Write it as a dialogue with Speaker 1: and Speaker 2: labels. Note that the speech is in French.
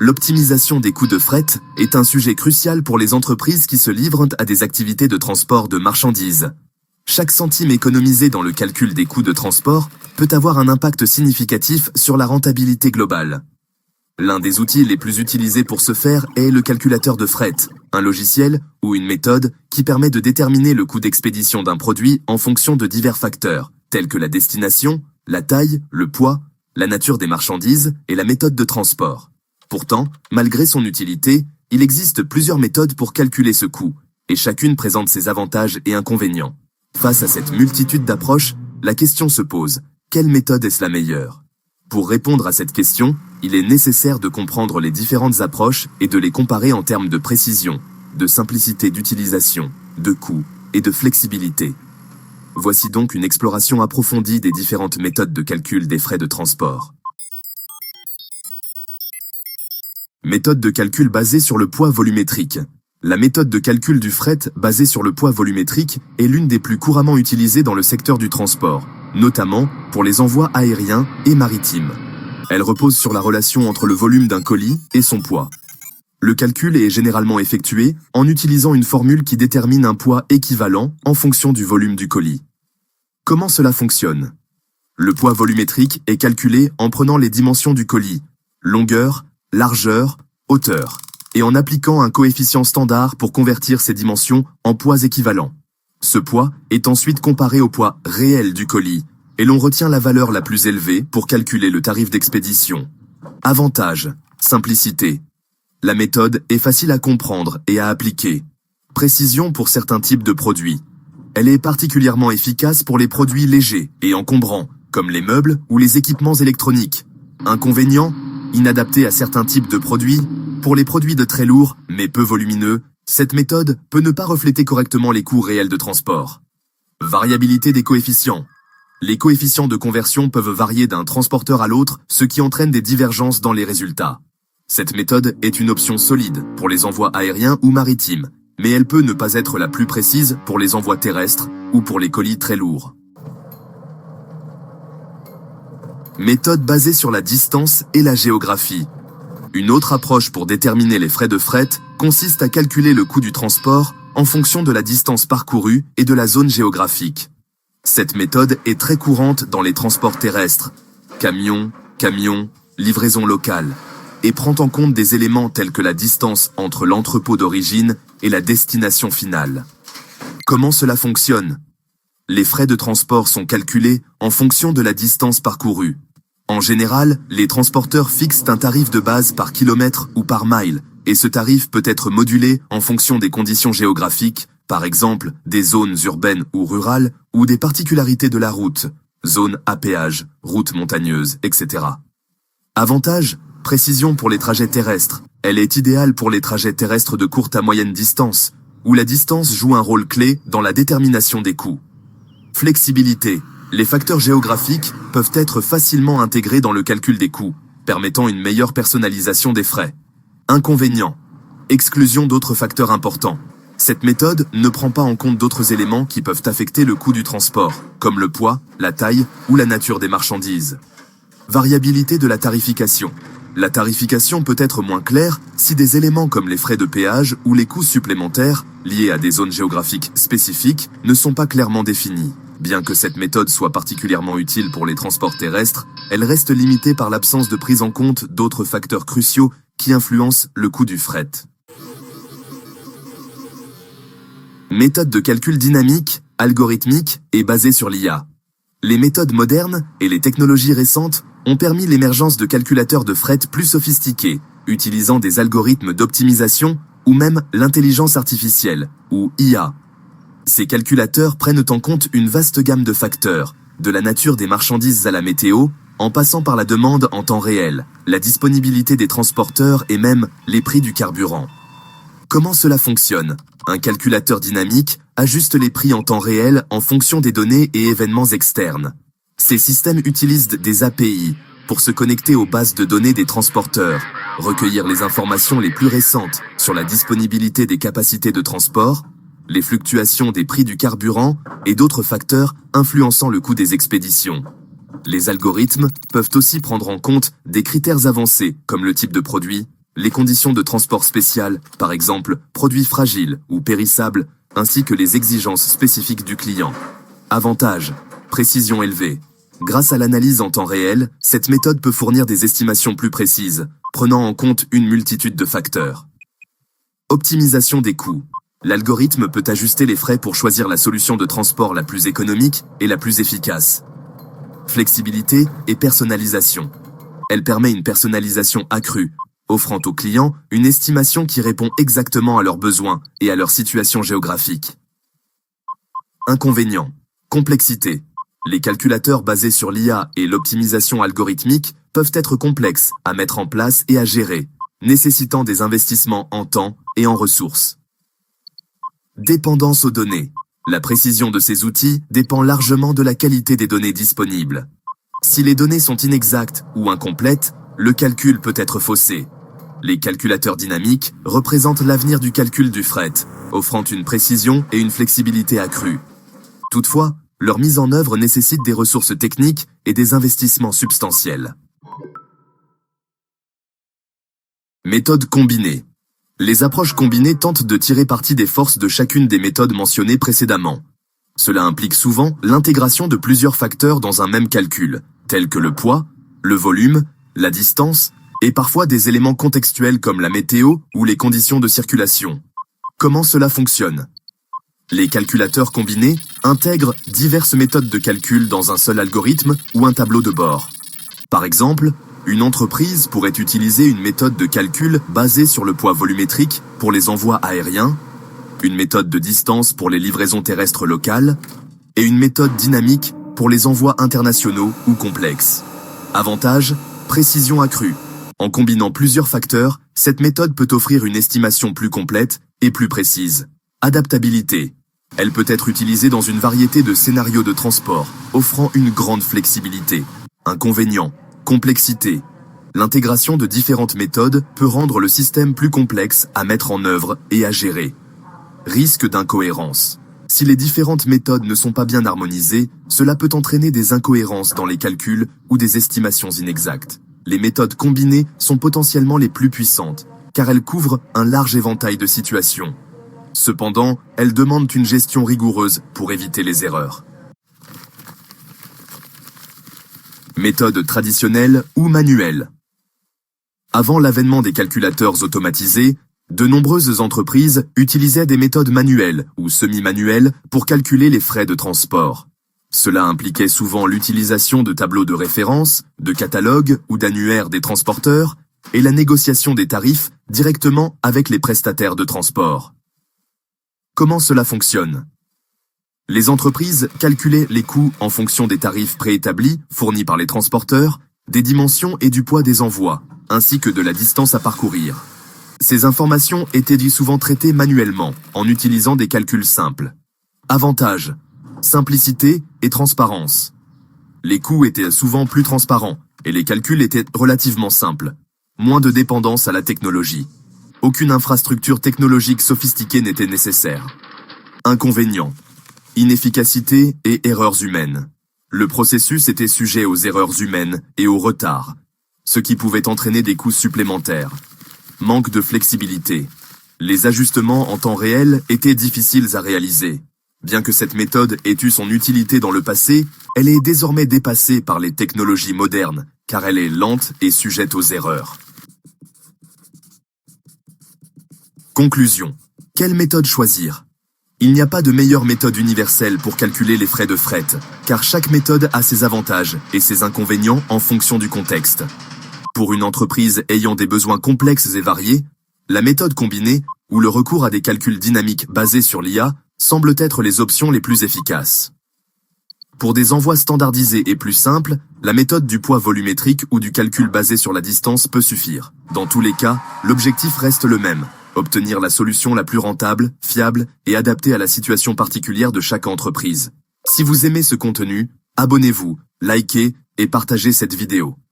Speaker 1: L'optimisation des coûts de fret est un sujet crucial pour les entreprises qui se livrent à des activités de transport de marchandises. Chaque centime économisé dans le calcul des coûts de transport peut avoir un impact significatif sur la rentabilité globale. L'un des outils les plus utilisés pour ce faire est le calculateur de fret, un logiciel ou une méthode qui permet de déterminer le coût d'expédition d'un produit en fonction de divers facteurs, tels que la destination, la taille, le poids, la nature des marchandises et la méthode de transport. Pourtant, malgré son utilité, il existe plusieurs méthodes pour calculer ce coût, et chacune présente ses avantages et inconvénients. Face à cette multitude d'approches, la question se pose, quelle méthode est-ce la meilleure? Pour répondre à cette question, il est nécessaire de comprendre les différentes approches et de les comparer en termes de précision, de simplicité d'utilisation, de coût et de flexibilité. Voici donc une exploration approfondie des différentes méthodes de calcul des frais de transport. Méthode de calcul basée sur le poids volumétrique. La méthode de calcul du fret basée sur le poids volumétrique est l'une des plus couramment utilisées dans le secteur du transport, notamment pour les envois aériens et maritimes. Elle repose sur la relation entre le volume d'un colis et son poids. Le calcul est généralement effectué en utilisant une formule qui détermine un poids équivalent en fonction du volume du colis. Comment cela fonctionne? Le poids volumétrique est calculé en prenant les dimensions du colis, longueur, largeur, hauteur, et en appliquant un coefficient standard pour convertir ces dimensions en poids équivalents. Ce poids est ensuite comparé au poids réel du colis, et l'on retient la valeur la plus élevée pour calculer le tarif d'expédition. Avantage, simplicité. La méthode est facile à comprendre et à appliquer. Précision pour certains types de produits. Elle est particulièrement efficace pour les produits légers et encombrants, comme les meubles ou les équipements électroniques. Inconvénient, inadapté à certains types de produits. Pour les produits de très lourd, mais peu volumineux, cette méthode peut ne pas refléter correctement les coûts réels de transport. Variabilité des coefficients. Les coefficients de conversion peuvent varier d'un transporteur à l'autre, ce qui entraîne des divergences dans les résultats. Cette méthode est une option solide pour les envois aériens ou maritimes, mais elle peut ne pas être la plus précise pour les envois terrestres ou pour les colis très lourds. Méthode basée sur la distance et la géographie. Une autre approche pour déterminer les frais de fret consiste à calculer le coût du transport en fonction de la distance parcourue et de la zone géographique. Cette méthode est très courante dans les transports terrestres, camions, livraison locale, et prend en compte des éléments tels que la distance entre l'entrepôt d'origine et la destination finale. Comment cela fonctionne? Les frais de transport sont calculés en fonction de la distance parcourue. En général, les transporteurs fixent un tarif de base par kilomètre ou par mile, et ce tarif peut être modulé en fonction des conditions géographiques, par exemple des zones urbaines ou rurales, ou des particularités de la route, zone à péage, route montagneuse, etc. Avantage, précision pour les trajets terrestres. Elle est idéale pour les trajets terrestres de courte à moyenne distance, où la distance joue un rôle clé dans la détermination des coûts. Flexibilité. Les facteurs géographiques peuvent être facilement intégrés dans le calcul des coûts, permettant une meilleure personnalisation des frais. Inconvénient. Exclusion d'autres facteurs importants. Cette méthode ne prend pas en compte d'autres éléments qui peuvent affecter le coût du transport, comme le poids, la taille ou la nature des marchandises. Variabilité de la tarification. La tarification peut être moins claire si des éléments comme les frais de péage ou les coûts supplémentaires, liés à des zones géographiques spécifiques, ne sont pas clairement définis. Bien que cette méthode soit particulièrement utile pour les transports terrestres, elle reste limitée par l'absence de prise en compte d'autres facteurs cruciaux qui influencent le coût du fret. Méthode de calcul dynamique, algorithmique et basée sur l'IA. Les méthodes modernes et les technologies récentes ont permis l'émergence de calculateurs de fret plus sophistiqués, utilisant des algorithmes d'optimisation ou même l'intelligence artificielle, ou IA. Ces calculateurs prennent en compte une vaste gamme de facteurs, de la nature des marchandises à la météo, en passant par la demande en temps réel, la disponibilité des transporteurs et même les prix du carburant. Comment cela fonctionne? Un calculateur dynamique ajuste les prix en temps réel en fonction des données et événements externes. Ces systèmes utilisent des API pour se connecter aux bases de données des transporteurs, recueillir les informations les plus récentes sur la disponibilité des capacités de transport, les fluctuations des prix du carburant et d'autres facteurs influençant le coût des expéditions. Les algorithmes peuvent aussi prendre en compte des critères avancés comme le type de produit, les conditions de transport spéciales, par exemple produits fragiles ou périssables, ainsi que les exigences spécifiques du client. Avantages, précision élevée. Grâce à l'analyse en temps réel, cette méthode peut fournir des estimations plus précises, prenant en compte une multitude de facteurs. Optimisation des coûts. L'algorithme peut ajuster les frais pour choisir la solution de transport la plus économique et la plus efficace. Flexibilité et personnalisation. Elle permet une personnalisation accrue, offrant aux clients une estimation qui répond exactement à leurs besoins et à leur situation géographique. Inconvénients. Complexité. Les calculateurs basés sur l'IA et l'optimisation algorithmique peuvent être complexes à mettre en place et à gérer, nécessitant des investissements en temps et en ressources. Dépendance aux données. La précision de ces outils dépend largement de la qualité des données disponibles. Si les données sont inexactes ou incomplètes, le calcul peut être faussé. Les calculateurs dynamiques représentent l'avenir du calcul du fret, offrant une précision et une flexibilité accrues. Toutefois, leur mise en œuvre nécessite des ressources techniques et des investissements substantiels. Méthode combinée. Les approches combinées tentent de tirer parti des forces de chacune des méthodes mentionnées précédemment. Cela implique souvent l'intégration de plusieurs facteurs dans un même calcul, tels que le poids, le volume, la distance, et parfois des éléments contextuels comme la météo ou les conditions de circulation. Comment cela fonctionne ? Les calculateurs combinés intègrent diverses méthodes de calcul dans un seul algorithme ou un tableau de bord. Par exemple, une entreprise pourrait utiliser une méthode de calcul basée sur le poids volumétrique pour les envois aériens, une méthode de distance pour les livraisons terrestres locales, et une méthode dynamique pour les envois internationaux ou complexes. Avantage, précision accrue. En combinant plusieurs facteurs, cette méthode peut offrir une estimation plus complète et plus précise. Adaptabilité. Elle peut être utilisée dans une variété de scénarios de transport, offrant une grande flexibilité. Inconvénient, complexité. L'intégration de différentes méthodes peut rendre le système plus complexe à mettre en œuvre et à gérer. Risque d'incohérence. Si les différentes méthodes ne sont pas bien harmonisées, cela peut entraîner des incohérences dans les calculs ou des estimations inexactes. Les méthodes combinées sont potentiellement les plus puissantes, car elles couvrent un large éventail de situations. Cependant, elles demandent une gestion rigoureuse pour éviter les erreurs. Méthode traditionnelle ou manuelle. Avant l'avènement des calculateurs automatisés, de nombreuses entreprises utilisaient des méthodes manuelles ou semi-manuelles pour calculer les frais de transport. Cela impliquait souvent l'utilisation de tableaux de référence, de catalogues ou d'annuaires des transporteurs et la négociation des tarifs directement avec les prestataires de transport. Comment cela fonctionne ? Les entreprises calculaient les coûts en fonction des tarifs préétablis fournis par les transporteurs, des dimensions et du poids des envois, ainsi que de la distance à parcourir. Ces informations étaient souvent traitées manuellement, en utilisant des calculs simples. Avantages, simplicité et transparence. Les coûts étaient souvent plus transparents, et les calculs étaient relativement simples. Moins de dépendance à la technologie. Aucune infrastructure technologique sophistiquée n'était nécessaire. Inconvénients. Inefficacité et erreurs humaines. Le processus était sujet aux erreurs humaines et au retard, ce qui pouvait entraîner des coûts supplémentaires. Manque de flexibilité. Les ajustements en temps réel étaient difficiles à réaliser. Bien que cette méthode ait eu son utilité dans le passé, elle est désormais dépassée par les technologies modernes, car elle est lente et sujette aux erreurs. Conclusion. Quelle méthode choisir ? Il n'y a pas de meilleure méthode universelle pour calculer les frais de fret, car chaque méthode a ses avantages et ses inconvénients en fonction du contexte. Pour une entreprise ayant des besoins complexes et variés, la méthode combinée ou le recours à des calculs dynamiques basés sur l'IA semblent être les options les plus efficaces. Pour des envois standardisés et plus simples, la méthode du poids volumétrique ou du calcul basé sur la distance peut suffire. Dans tous les cas, l'objectif reste le même. Obtenir la solution la plus rentable, fiable et adaptée à la situation particulière de chaque entreprise. Si vous aimez ce contenu, abonnez-vous, likez et partagez cette vidéo.